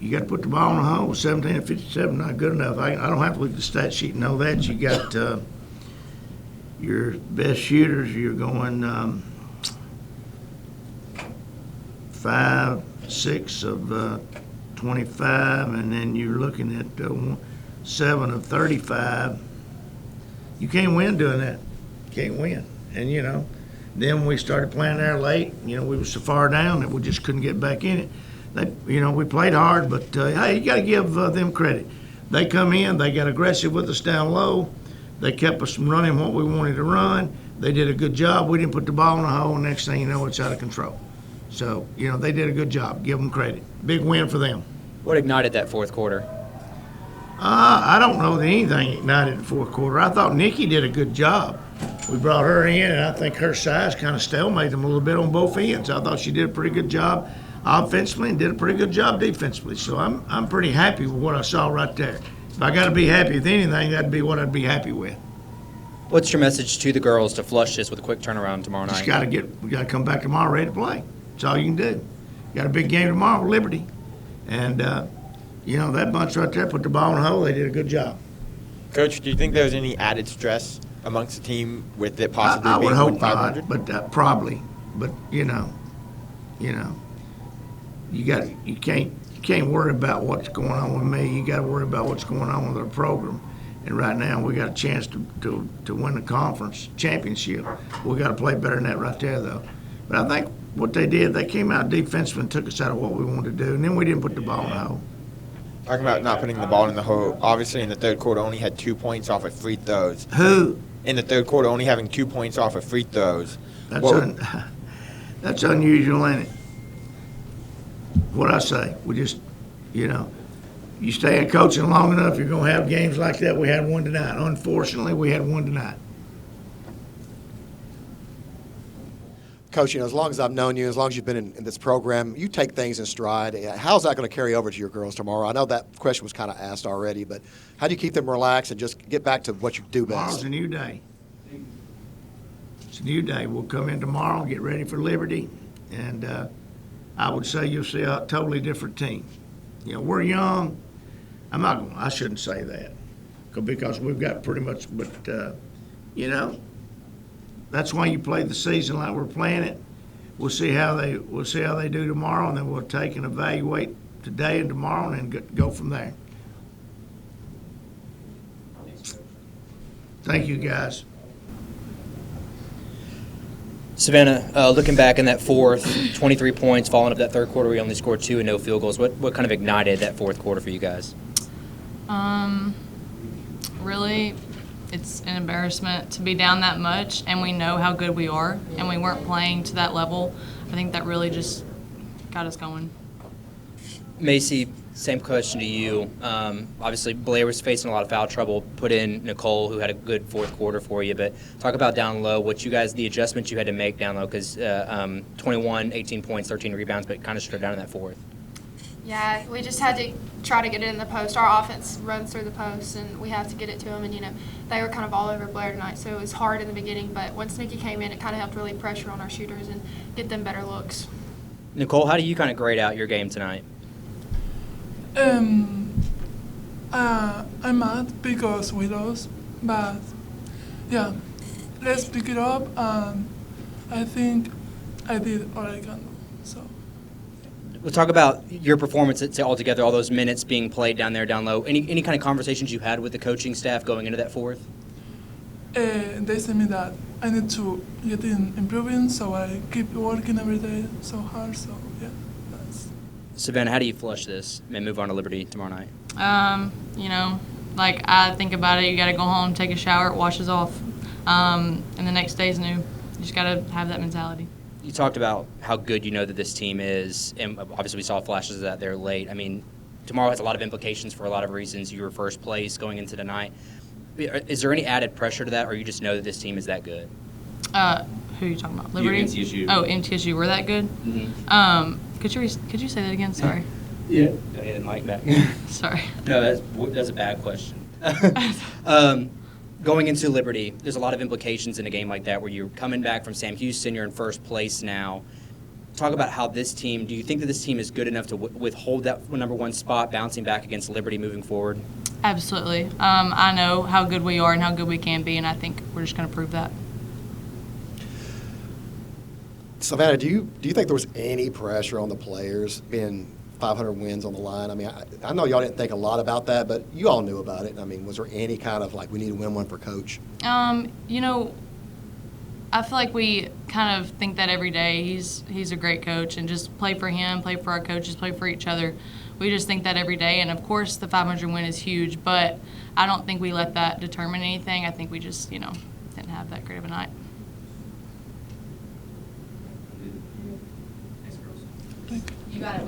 You got to put the ball in the hole. 17 and 57, not good enough. I don't have to look at the stat sheet and know that. You got your best shooters. You're going 5, 6 of 25, and then you're looking at 7 of 35. You can't win doing that. Can't win. And, then we started playing there late. We were so far down that we just couldn't get back in it. We played hard, but, hey, you got to give them credit. They come in, they got aggressive with us down low. They kept us from running what we wanted to run. They did a good job. We didn't put the ball in the hole, and next thing you know, it's out of control. So, they did a good job. Give them credit. Big win for them. What ignited that fourth quarter? I don't know that anything ignited the fourth quarter. I thought Nikki did a good job. We brought her in, and I think her size kind of stalemated them a little bit on both ends. I thought she did a pretty good job offensively and did a pretty good job defensively. So I'm pretty happy with what I saw right there. If I got to be happy with anything, that'd be what I'd be happy with. What's your message to the girls to flush this with a quick turnaround tomorrow night? We got to come back tomorrow ready to play. That's all you can do. Got a big game tomorrow with Liberty. And, that bunch right there put the ball in the hole. They did a good job. Coach, do you think there's any added stress amongst the team with it possibly I being would hope 500? not, but probably. But, you can't worry about what's going on with me. You got to worry about what's going on with our program. And right now we got a chance to win the conference championship. We got to play better than that right there, though. But I think what they did, they came out defensively and took us out of what we wanted to do, and then we didn't put the ball in the hole. Talking about not putting the ball in the hole, obviously in the third quarter only had 2 points off of free throws. Who? In the third quarter only having 2 points off of free throws. That's unusual, ain't it? What I say, we just, you stay in coaching long enough, you're going to have games like that. We had one tonight. Unfortunately, we had one tonight. Coach, as long as I've known you, as long as you've been in this program, you take things in stride. How's that going to carry over to your girls tomorrow? I know that question was kind of asked already, but how do you keep them relaxed and just get back to what you do best? Tomorrow's a new day. It's a new day. We'll come in tomorrow, get ready for Liberty, and I would say you'll see a totally different team. We're young. I shouldn't say that because we've got pretty much, but, that's why you play the season like we're playing it. We'll see how they do tomorrow, and then we'll take and evaluate today and tomorrow, and then go from there. Thank you, guys. Savannah, looking back in that fourth, 23 points, following up that third quarter, we only scored 2 and no field goals. What kind of ignited that fourth quarter for you guys? Really, it's an embarrassment to be down that much, and we know how good we are, and we weren't playing to that level. I think that really just got us going. Macy, same question to you. Obviously, Blair was facing a lot of foul trouble. Put in Nicole, who had a good fourth quarter for you. But talk about down low, the adjustments you had to make down low, because 21, 18 points, 13 rebounds, but kind of stripped down in that fourth. Yeah, we just had to try to get it in the post. Our offense runs through the post, and we have to get it to them. And, they were kind of all over Blair tonight, so it was hard in the beginning. But once Nikki came in, it kind of helped relieve pressure on our shooters and get them better looks. Nicole, how do you kind of grade out your game tonight? I'm mad because we lost, but yeah, let's pick it up, and I think I did all I can do. So. We'll talk about your performance altogether, all those minutes being played down there, down low. Any kind of conversations you had with the coaching staff going into that fourth? They said me that I need to get in improving, so I keep working every day so hard. So yeah, that's. Savannah, how do you flush this and move on to Liberty tomorrow night? I think about it, you got to go home, take a shower, it washes off, and the next day's new. You just got to have that mentality. You talked about how good you know that this team is, and obviously we saw flashes of that there late. I mean, tomorrow has a lot of implications for a lot of reasons. You were first place going into the night. Is there any added pressure to that, or you just know that this team is that good? Who are you talking about? Liberty? MTSU. Oh, MTSU. We're that good? Mm-hmm. Could you say that again? Sorry. Yeah. I didn't like that. Sorry. No, that's a bad question. Going into Liberty, there's a lot of implications in a game like that where you're coming back from Sam Houston, you're in first place now. talk about how this team, do you think that this team is good enough to withhold that number one spot, bouncing back against Liberty moving forward? Absolutely. I know how good we are and how good we can be, and I think we're just going to prove that. Savannah, do you think there was any pressure on the players being 500 wins on the line? I mean, I know y'all didn't think a lot about that, but you all knew about it. I mean, was there any kind of like, we need to win one for Coach? You know, I feel like we kind of think that every day. He's a great coach, and just play for him, play for our coaches, play for each other. We just think that every day, and of course the 500 win is huge, but I don't think we let that determine anything. I think we just, didn't have that great of a night. You got it.